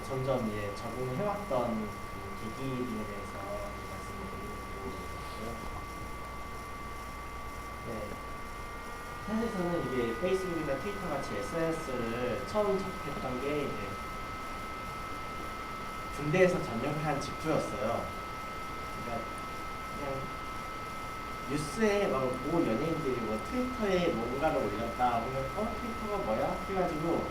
점점 이제 적응을 해왔던 그 계기에 대해서 말씀을 드리고 있고요. 네. 사실 저는 이게 페이스북이나 트위터 같이 SNS를 처음 접했던 게 이제 군대에서 전역한 직후였어요. 그러니까 그냥 뉴스에 막 모 연예인들이 뭐 트위터에 뭔가를 올렸다 보면 트위터가 뭐야? 해가지고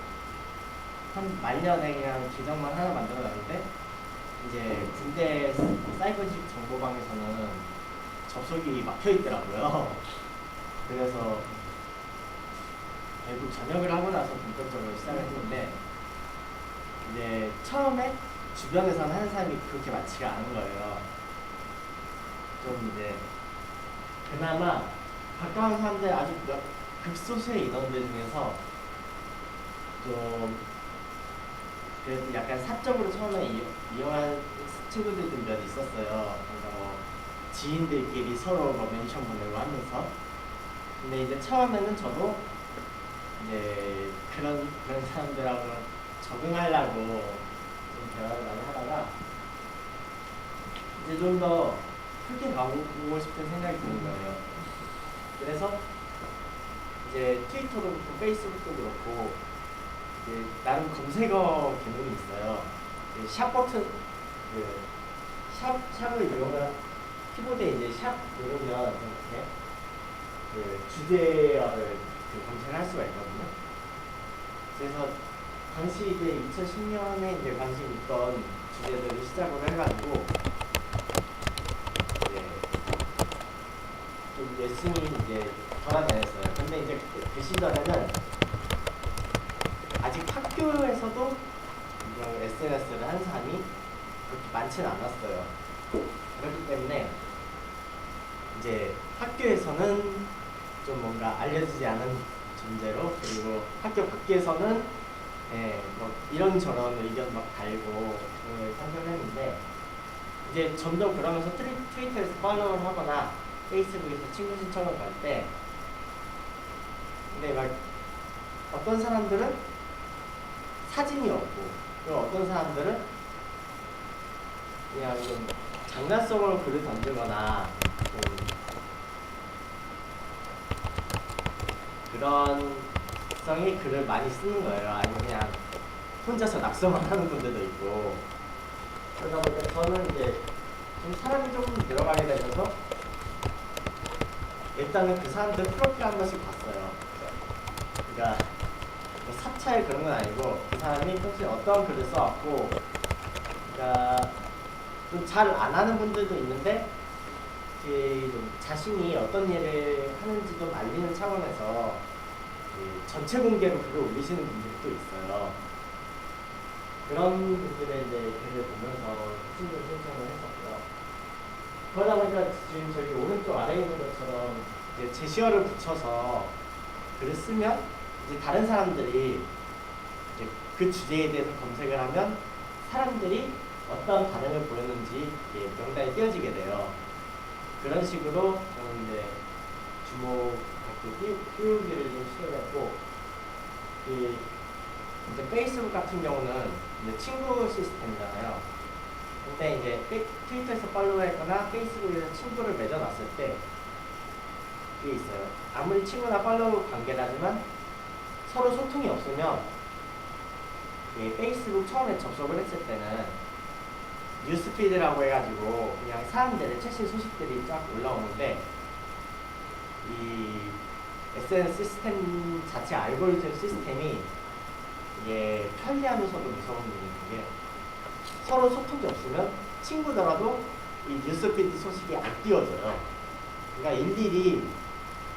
한 말년에 그냥 계정만 하나 만들어놨는데 이제 군대 사이버직 정보방에서는 접속이 막혀있더라고요. 그래서 결국 전역을 하고 나서 본격적으로 시작을 했는데 이제 처음에 주변에서는 하는 사람이 그렇게 많지가 않은 거예요. 좀 이제 그나마 가까운 사람들 아주 극소수의 인원들 중에서 좀 그래도 약간 사적으로 처음에 이용한 친구들도 몇 있었어요. 그러니까 뭐 지인들끼리 서로 뭐 멘션 보내고 하면서. 근데 이제 처음에는 저도 이제 그런 사람들하고 적응하려고 좀 대화를 많이 하다가 이제 좀 더 크게 가보고 싶은 생각이 드는 거예요. 그래서 이제 트위터도 그렇고 페이스북도 그렇고 이제 나름 검색어 기능이 있어요. 샵 버튼, 샵을 이용을 키보드에 이제 샵 누르면 이렇게 주제어를 검색을 할 수가 있거든요. 그래서 당시 이제 2010년에 이제 관심 있던 주제들을 시작으로 해가지고 좀 열심히 이제 돌아다녔어요. 근데 이제 그 시절에는 아직 학교에서도 이런 SNS를 하는 사람이 그렇게 많지는 않았어요. 그렇기 때문에 이제 학교에서는 좀 뭔가 알려지지 않은 존재로, 그리고 학교 밖에서는 뭐 이런저런 의견 막 달고 생각을 했는데 이제 점점 그러면서 트위터에서 팔로우를 하거나 페이스북에서 친구 신청을 갈 때 근데 막 어떤 사람들은 사진이 없고 그리고 어떤 사람들은 그냥 좀 장난성으로 글을 던지거나 좀 그런 성의 글을 많이 쓰는 거예요. 아니면 그냥 혼자서 낙서만 하는 분들도 있고. 그러다 보니까 저는 이제 좀 사람이 조금 들어가게 되면서 일단은 그 사람들 프로필 한 번씩 봤어요. 그러니까 뭐 사찰 그런 건 아니고 그 사람이 평소에 어떤 글을 써왔고, 그러니까 좀 잘 안 하는 분들도 있는데 좀 자신이 어떤 일을 하는지 좀 알리는 차원에서 전체 공개로 글을 올리시는 분들도 있어요. 그런 분들의 이제 글을 보면서 친구 신청을 했었고요. 그러다 보니까 지금 저기 오른쪽 아래에 있는 것처럼 이제 제시어를 붙여서 글을 쓰면 이제 다른 사람들이 이제 그 주제에 대해서 검색을 하면 사람들이 어떤 반응을 보였는지 명단에 띄어지게 돼요. 그런 식으로 저는 이제 주목하고 띄우기를 좀 시도했고, 이제 페이스북 같은 경우는 이제 친구 시스템이잖아요. 근데 이제 트위터에서 팔로우했거나 페이스북에서 친구를 맺어놨을 때 그게 있어요. 아무리 친구나 팔로우 관계라지만 서로 소통이 없으면 페이스북 처음에 접속을 했을 때는 뉴스피드라고 해가지고 그냥 사람들의 최신 소식들이 쫙 올라오는데 이 SNS 시스템 자체 알고리즘 시스템이 이게 편리하면서도 무서운 부분인 게 서로 소통이 없으면 친구더라도 이 뉴스피드 소식이 안 띄워져요. 그러니까 일일이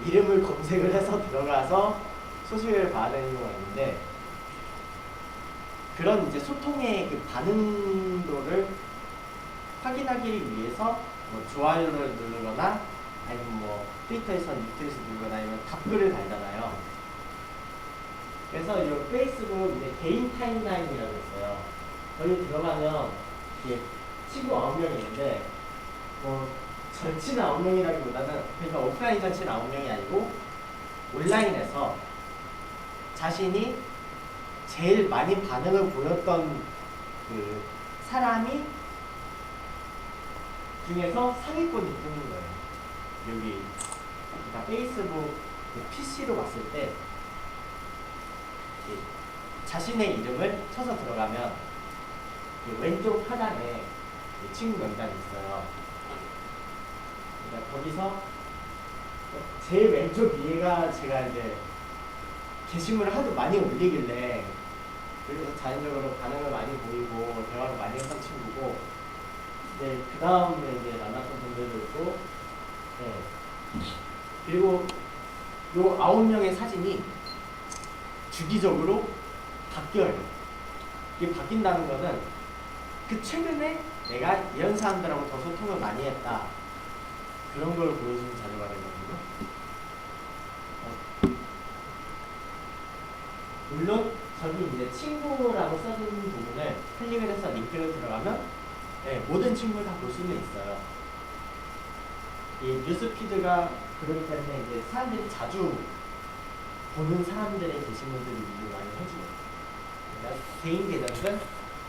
이름을 검색을 해서 들어가서 소식을 봐야 되는 경우가 있는데, 그런 이제 소통의 그 반응도를 확인하기 위해서 뭐 좋아요를 누르거나 아니면 뭐 트위터에서 리트윗을 누르거나 아니면 답글을 달잖아요. 그래서 이 페이스북 이제 개인 타임라인이라고 있어요. 거기 들어가면 이게 친구 9명이 있는데 뭐 전체 9명이라기보다는, 그러니까 오프라인 전체 9명이 아니고 온라인에서 자신이 제일 많이 반응을 보였던 그 사람이 중에서 상위권이 뜨는 거예요. 여기 그러니까 페이스북 그 PC로 봤을 때 자신의 이름을 쳐서 들어가면 왼쪽 하단에 친구 명단이 있어요. 그러니까 거기서 제일 왼쪽 위에가 제가 이제 게시물을 하도 많이 올리길래 그래서 자연적으로 반응을 많이 보이고 대화를 많이 했던 친구고, 네, 그 다음에 이제 만났던 분들도 있고, 네. 그리고 요 9명의 사진이 주기적으로 바뀌어요. 이게 바뀐다는 거는 그 최근에 내가 이런 사람들하고 더 소통을 많이 했다, 그런 걸 보여주는 자료가 되거든요. 물론 저기 이제 친구라고 써진 부분을 클릭을 해서 링크를 들어가면 네, 모든 친구를 다 볼 수는 있어요. 이 뉴스피드가 그렇기 때문에 이제 사람들이 자주 보는 사람들의 게시물들이 리뷰 많이 해줘요. 그러니까 개인 계정은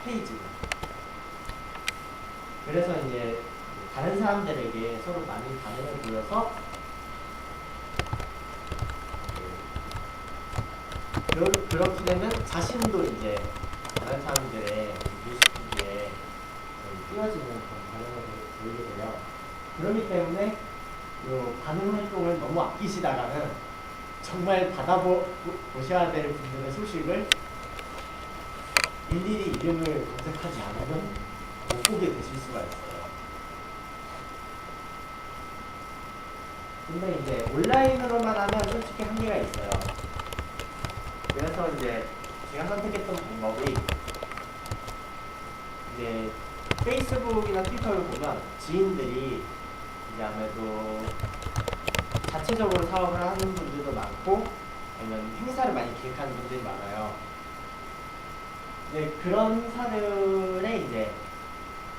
페이지. 그래서 이제 다른 사람들에게 서로 많이 반응을 보여서 그렇게 되면 자신도 이제 다른 사람들의 뉴스피드에 띄워지는 그런 반응을 보이게 돼요. 그렇기 때문에 이 반응 활동을 너무 아끼시다가는 정말 받아보셔야 될 분들의 소식을 일일이 이름을 검색하지 않으면 못 보게 되실 수가 있어요. 근데 이제 온라인으로만 하면 솔직히 한계가 있어요. 그래서 이제 제가 선택했던 방법이 이제 페이스북이나 트위터를 보면 지인들이 이제 아무래도 자체적으로 사업을 하는 분들도 많고 아니면 행사를 많이 기획하는 분들이 많아요. 네, 그런 사들에 이제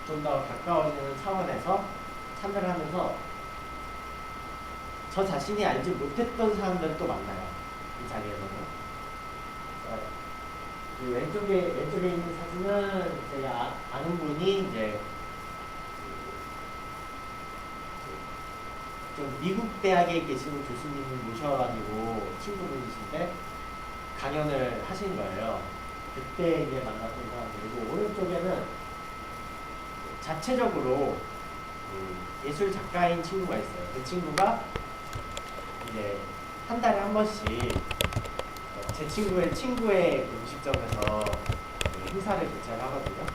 좀 더 가까워지는 차원에서 참여를 하면서 저 자신이 알지 못했던 사람들도 만나요. 이 자리에서는. 그 왼쪽에 있는 사진은 제가 아는 분이 이제 좀 미국 대학에 계시는 교수님을 모셔가지고 친구분이신데 강연을 하신 거예요. 그때 이제 만났던 사람들이고, 오른쪽에는 자체적으로 예술 작가인 친구가 있어요. 그 친구가 이제 한 달에 한 번씩 제 친구의 음식점에서 행사를 개최를 하거든요.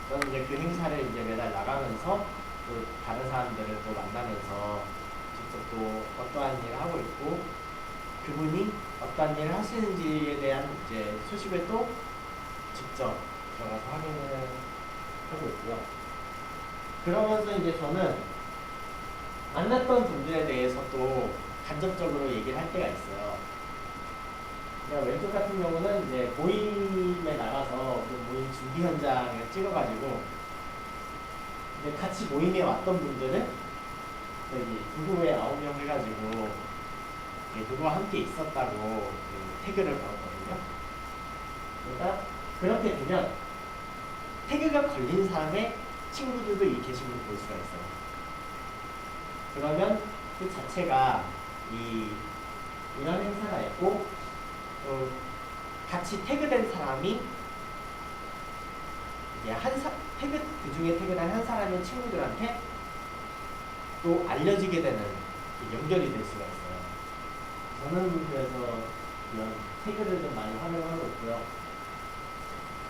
저는 이제 그 행사를 이제 매달 나가면서 또 다른 사람들을 또 만나면서 직접 또 어떠한 일을 하고 있고, 그분이 어떠한 일을 하시는지에 대한 이제 소식을 또 직접 들어가서 확인을 하고 있고요. 그러면서 이제 저는 만났던 분들에 대해서 또 간접적으로 얘기를 할 때가 있어요. 왼쪽 같은 경우는 이제 모임에 나가서 그 모임 준비 현장을 찍어가지고 이제 같이 모임에 왔던 분들은 여기 누구의 9명 해가지고 누구와 함께 있었다고 그 태그를 걸었거든요. 그러니까 그렇게 되면 태그가 걸린 사람의 친구들도 이 게시물을 볼 수가 있어요. 그러면 그 자체가 이런 행사가 있고, 또 같이 태그된 사람이 이제 그 중에 태그된 한 사람의 친구들한테 또 알려지게 되는 연결이 될 수가 있어요. 저는 그래서 이런 태그를 좀 많이 활용하고 있고요.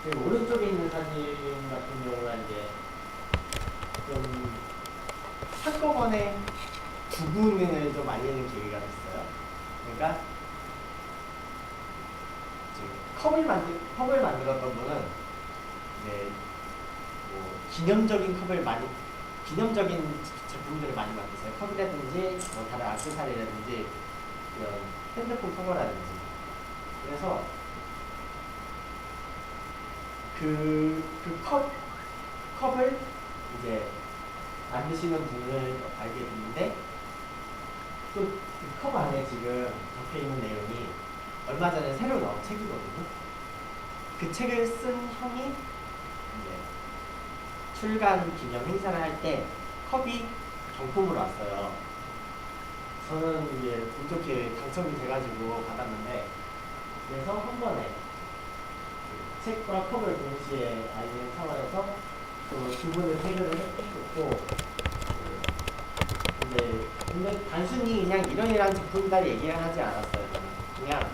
그리고 오른쪽에 있는 사진 같은 경우는 이제 좀 한꺼번에 두 분을 좀 알리는 계기가 됐어요. 그러니까 컵을 만들었던 분은 이제 뭐 기념적인 제품들을 많이 만드세요. 컵이라든지 뭐 다른 액세서리라든지 이런 핸드폰 커버라든지. 그래서 컵을 이제 만드시는 분을 알게 됐는데, 또 그 컵 안에 지금 적혀 있는 내용이 얼마 전에 새로 나온 책이거든요. 그 책을 쓴 형이 이제 출간 기념 행사를 할 때 컵이 경품으로 왔어요. 저는 이제 운 좋게 당첨이 돼가지고 받았는데, 그래서 한 번에 책과 컵을 동시에 알리는 차원에서 또 두 분을 태그를 해줬고, 이제 근데 단순히 그냥 이런 제품이다 얘기를 하지 않았어요. 그냥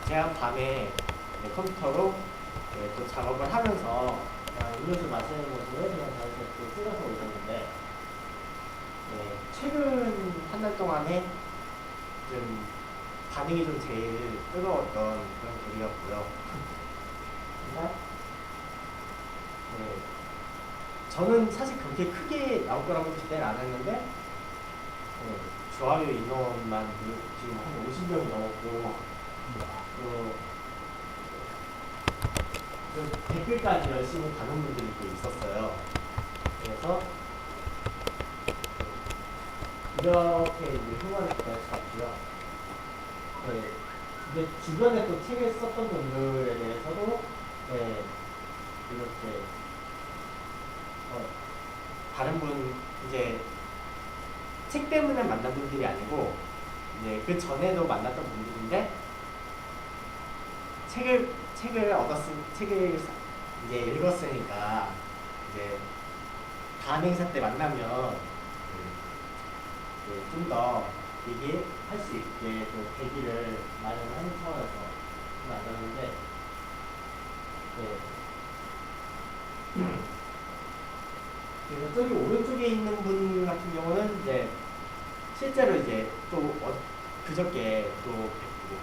제가 밤에 컴퓨터로 또 작업을 하면서 그냥 음료수 마시는 모습을 그냥 자연스럽게 찍어서 올렸는데, 최근 한 달 동안에 좀 반응이 좀 제일 뜨거웠던 그런 글이었고요. 저는 사실 그렇게 크게 나올 거라고 기대를 안 했는데, 좋아요 인원만 지금 한 50명이 넘었고, 또 댓글까지 열심히 다는 분들이 또 있었어요. 그래서 이렇게 이제 흥화를 기대할 수 있고요. 근데 주변에 또 책을 썼던 분들에 대해서도 이렇게 다른 분 이제 책 때문에 만난 분들이 아니고 이제 그 전에도 만났던 분들인데 책을 책을 이제 읽었으니까 이제 다음 행사 때 만나면 좀 더 얘기할 수 있게 또 계기를 마련하는 차원에서 만났는데, 그래서 저기 오른쪽에 있는 분 같은 경우는 이제 실제로 이제 또 그저께 또 뵙고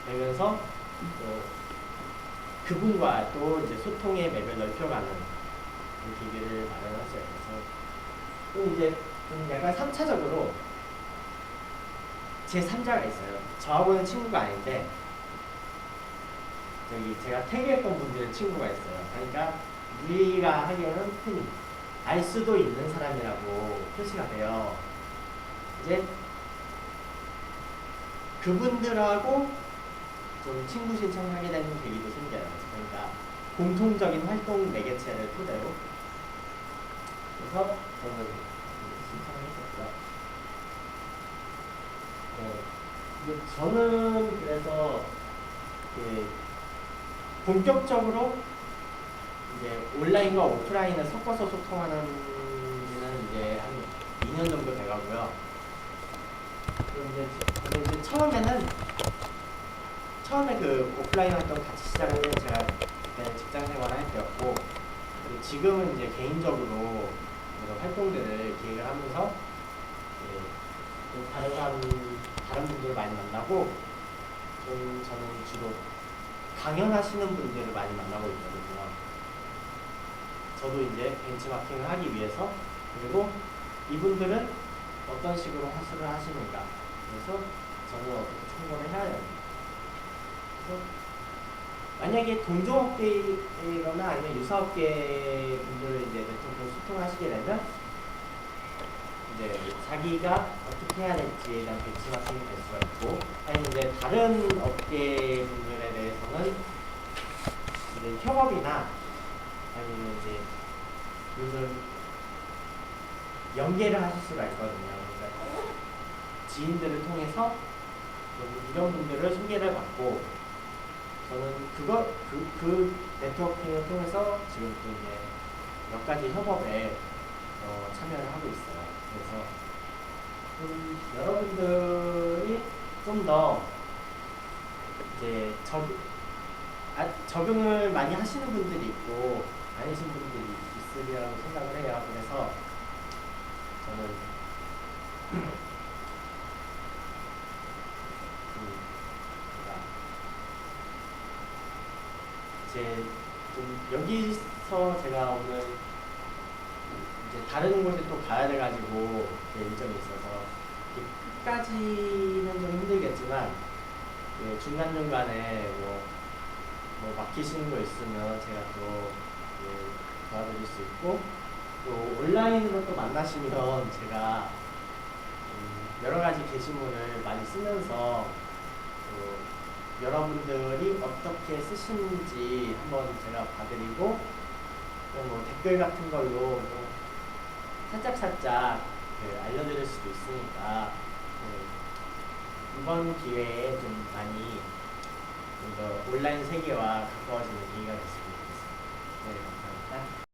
뵈면서 또 그분과 또 이제 소통의 맵을 넓혀가는 그 계기를 마련했어요. 그래서 또 이제 좀 약간 3차적으로 제 3자가 있어요. 저하고는 친구가 아닌데 저기 제가 태그했던 분들은 친구가 있어요. 그러니까 우리가 하기에는 흔히 알 수도 있는 사람이라고 표시가 돼요. 이제 그분들하고 좀 친구 신청하게 되는 계기도 생겨요. 그러니까 공통적인 활동 매개체를 토대로. 그래서 저는 신청했었고요. 저는 그래서 본격적으로 이제 온라인과 오프라인을 섞어서 소통하는 지는 이제 한 2년 정도 돼가고요. 근데 이제 처음에 그 오프라인 활동 같이 시작을 때 제가 그때 직장 생활을 할 때였고, 그리고 지금은 이제 개인적으로 이런 활동들을 기획을 하면서 다른 분들을 많이 만나고, 저는 주로 강연하시는 분들을 많이 만나고 있거든요. 저도 이제 벤치마킹을 하기 위해서, 그리고 이분들은 어떤 식으로 하수를 하시는가, 그래서 저는 어떻게 참고를 해야 되는가. 그래서 만약에 동종업계이거나 아니면 유사업계 분들을 이제 네트워크로 소통하시게 되면 이제 자기가 어떻게 해야 될지에 대한 벤치마킹이 될 수가 있고, 아니면 이제 다른 업계 분들에 대해서는 이제 협업이나 아니면 이제 요즘 연계를 하실 수가 있거든요. 그러니까 지인들을 통해서 이런 분들을 소개를 받고, 저는 그 네트워킹을 통해서 지금 또 이제 몇 가지 협업에 참여를 하고 있어요. 그래서 여러분들이 좀 더 이제 적용을 많이 하시는 분들이 있고 아니신 분들이 있으리라고 생각을 해요. 그래서 저는 좀 여기서 제가 오늘 이제 다른 곳에 또 가야 돼가지고 일정이 있어서 끝까지는 좀 힘들겠지만 중간중간에 뭐 막히시는 거 있으면 제가 또 도와드릴 수 있고, 또 온라인으로 또 만나시면 제가 여러 가지 게시물을 많이 쓰면서 여러분들이 어떻게 쓰시는지 한번 제가 봐드리고, 뭐 댓글 같은 걸로 뭐 살짝살짝 알려드릴 수도 있으니까 이번 기회에 좀 많이 온라인 세계와 가까워지는 기회가 됐으면 좋겠습니다. 네, 감사합니다.